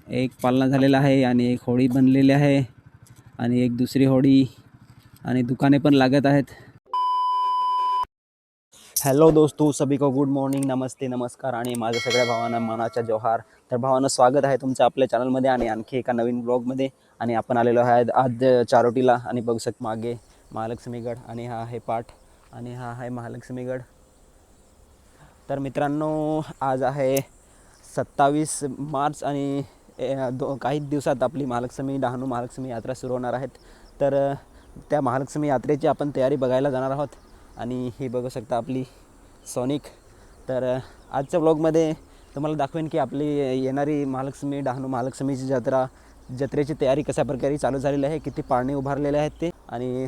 एक पालना झालेला आहे आणि एक होडी बनलेली आहे आणि एक दुसरी होडी आणि दुकाने पण लागत आहेत. हॅलो दोस्तों, सभी को गुड मॉर्निंग, नमस्ते, नमस्कार आणि माझ्या सगळ्या भावांना मानाचा जोहार. तर भावांनो, स्वागत आहे तुमचं आपल्या चॅनलमध्ये आणि आणखी एका नवीन ब्लॉगमध्ये. आणि आपण आलेलो आहे आज चारोटीला आणि बघू शकता मागे महालक्ष्मीगड आणि हा आहे पाठ आणि हा आहे महालक्ष्मीगड. तर मित्रांनो, आज आहे 27 मार्च आणि काही दिवसात आपली डहाणू महालक्ष्मी यात्रा सुरू होणार आहेत. तर त्या महालक्ष्मी यात्रेची आपण तयारी बघायला जाणार आहोत आणि ही बघू शकता आपली सोनिक. तर आजच्या ब्लॉगमध्ये तुम्हाला दाखवेन की आपली येणारी डहाणू महालक्ष्मीची जत्रेची तयारी कशा प्रकारे चालू झालेली आहे, किती पाळणे उभारलेले आहेत ते. आणि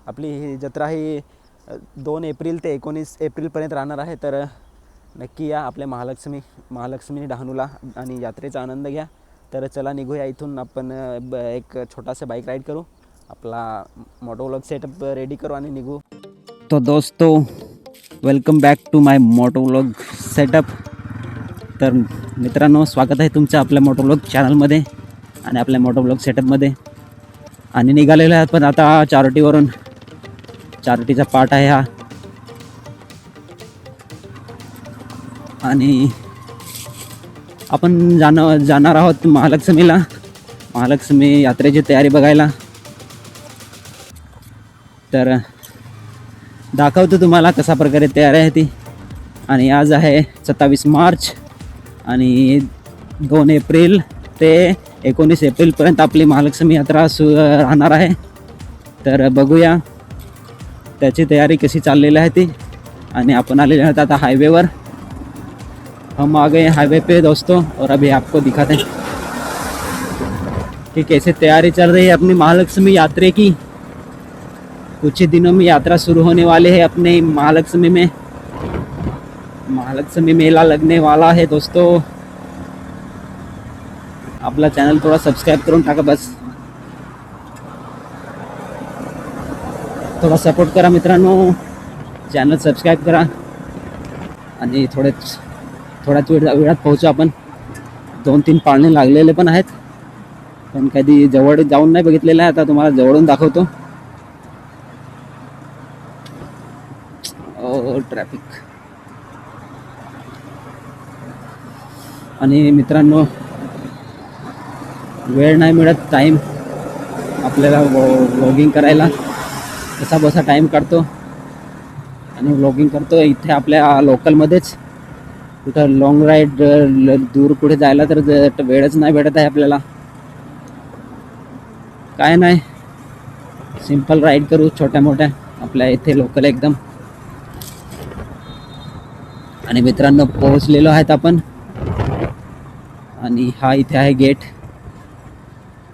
आपली ही जत्रा ही 2 एप्रिल ते 19 एप्रिलपर्यंत राहणार आहे. तर नक्की या आपल्या महालक्ष्मी डहाणूला आणि यात्रेचा आनंद घ्या. तर चला निघूया इथून. आपण एक छोटासा बाईक राईड करू, आपला मोटो व्लॉग सेटअप रेडी करू आणि निघू. तो दोस्तों, welcome back to my moto vlog setup. तर मित्रांनो, स्वागत आहे तुमचं आपल्या मोटो व्लॉग चॅनलमध्ये आणि आपल्या मोटो व्लॉग सेटअपमध्ये. आणि निघालेलो आहे पण आता चारोटीचा पाठ आहे हा. आणि आपण जाणार आहोत महालक्ष्मी यात्रेची तयारी बघायला. तर दाखवतो तुम्हाला कशा प्रकारे तयारी आहे ती. आणि आज आहे 27 मार्च आणि 2 एप्रिल ते 19 एप्रिलपर्यंत आपली महालक्ष्मी यात्रा राहणार आहे. तर बघूया त्याची तयारी कशी चाललेली आहे ती. आणि आपण आलेले आहोत आता हायवेवर. हम आ गए हाईवे पे दोस्तों, और अभी आपको दिखाते हैं कि कैसे तैयारी चल रही है अपनी महालक्ष्मी यात्रा की. कुछ ही दिनों में यात्रा शुरू होने वाले हैं अपने महालक्ष्मी में. महालक्ष्मी मेला लगने वाला है दोस्तों. आपला चॅनल थोडा सबस्क्राईब करून टाका, बस थोडा सपोर्ट करा मित्रांनो. चॅनल सबस्क्राईब करा आणि थोड्याच वेळात पोहोचू आपण. 2-3 पाळणे लागलेले पण आहेत, पण कधी जवळ जाऊन नाही बघितलेलं आहे. आता तुम्हाला जवळून दाखवतो. ट्रॅफिक. आणि मित्रांनो, वेळ नाही मिळत, टाईम आपल्याला व्लॉगिंग करायला. कसा बसा टाईम काढतो आणि व्लॉगिंग करतो इथे आपल्या लोकलमध्येच. कुठं लॉंग राईड दूर कुठे जायला तर वेळच नाही भेटत आहे आपल्याला. काय नाही, सिंपल राईड करू छोट्या मोठ्या आपल्या इथे लोकल एकदम. आणि मित्रांनो, पोहोचलेलो आहेत आपण. आणि हा इथे आहे गेट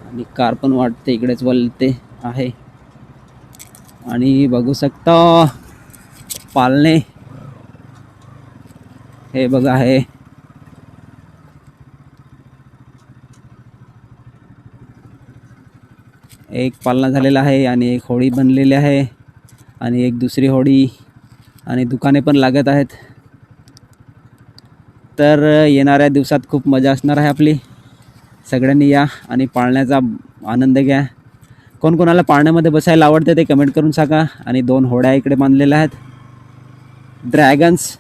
आणि कार पण वाटते इकडेच वळते आहे. आणि बघू शकता पाळणे हे बघा आहे. एक पालना झालेला आहे आणि एक होडी बनलेली आहे आणि एक दुसरी होडी आणि दुकाने पण लागत आहेत. तर येणाऱ्या दिवसात खूप मजा असणार आहे आपली. सगळ्यांनी या आणि पाळण्याचा आनंद घ्या. कोणाला पाळण्यामध्ये बसायला आवडते ते कमेंट करून सांगा. आणि 2 होड्या इकडे बांधलेल्या आहेत, ड्रॅगन्स.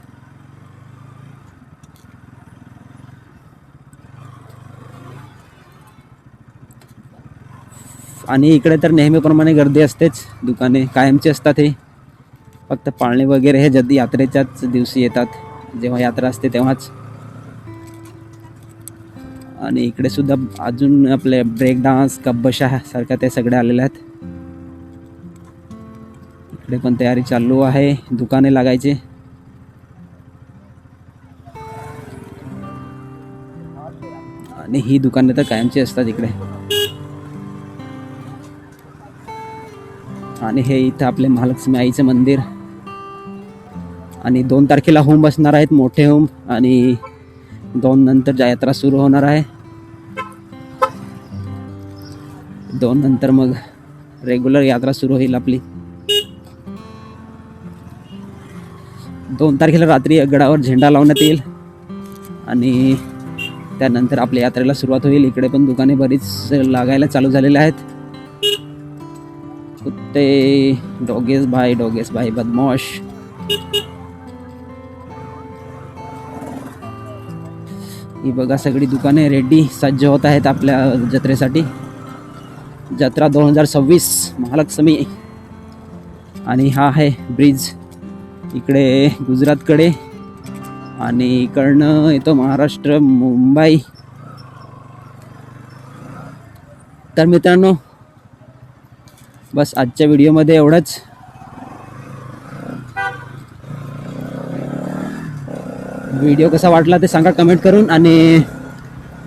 आणि इकडे तर नेहमीप्रमाणे गर्दी असतेच, दुकाने कायमची असतात. हे फक्त पाळणे वगैरे हे यात्रेच्याच दिवशी येतात, जेव्हा यात्रा असते तेव्हाच. आणि इकडे सुद्धा अजून आपले ब्रेक डान्स, कब्बशा सारख्या ते सगळे आलेले आहेत. इकडे पण तयारी चालू आहे, दुकाने लागायचे. आणि ही दुकाने तर कायमची असतात इकडे. आणि हे इथं आपले महालक्ष्मी आईचं मंदिर. आणि 2 तारखेला होम बसणार आहेत, मोठे होम. आणि 2 नंतर यात्रा सुरू होणार आहे. 2 नंतर मग रेग्युलर यात्रा सुरू होईल आपली. 2 तारखेला रात्री गडावर झेंडा लावण्यात येईल आणि त्यानंतर आपल्या यात्रेला सुरुवात होईल. इकडे पण दुकाने बरीच लागायला चालू झालेले आहेत. कुत्ते डोगेश भाई बदमाश. ही बघा सगळी दुकाने रेडी सज्ज होत आहेत आपल्या जत्रेसाठी. जत्रा 2026 महालक्ष्मी. आणि हा आहे ब्रिज इकडे गुजरातकडे आणि इकडनं येतो महाराष्ट्र मुंबई. तर मित्रांनो बस आजच्या व्हिडिओमध्ये एवढंच. व्हिडिओ कसा वाटला ते सांगा कमेंट करून. आणि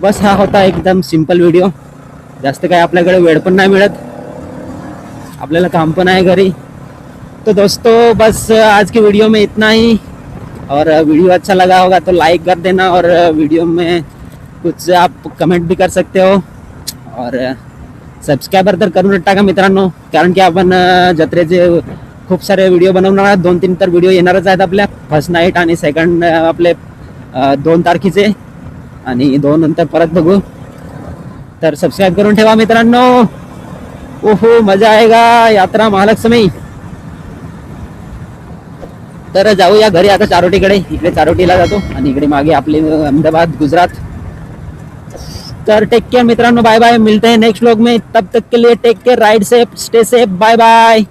बस हा होता एकदम सिंपल व्हिडिओ. जास्त काय आपल्याकडे वेळ पण नाही मिळत, आपल्याला काम पण आहे घरी. तो दोस्तों बस आज के वीडियो में इतना ही. और वीडियो अच्छा लगा होगा तो लाइक कर देना और वीडियो में कुछ आप कमेंट भी कर सकते हो. और सबस्क्रायबर तर करून टाका मित्रांनो, कारण की आपण जत्रेचे खूप सारे व्हिडिओ बनवणार आहोत. 2-3 तर व्हिडिओ येणारच आहेत आपल्या. फर्स्ट नाईट आणि सेकंड आपले 2 तारखेचे आणि 2 नंतर परत बघू. तर सबस्क्राईब करून ठेवा मित्रांनो. ओहो मजा आएगा यात्रा महालक्ष्मी. तर जाऊया घरी आता चारोटीकडे. इकडे चारोटीला जातो आणि इकडे मागे आपले अहमदाबाद गुजरात. तर टेक केयर मित्रांनो, बाय बाय. मिलते हैं नेक्स्ट व्लॉग में. तब तक के लिए take care, ride safe, stay safe, bye bye.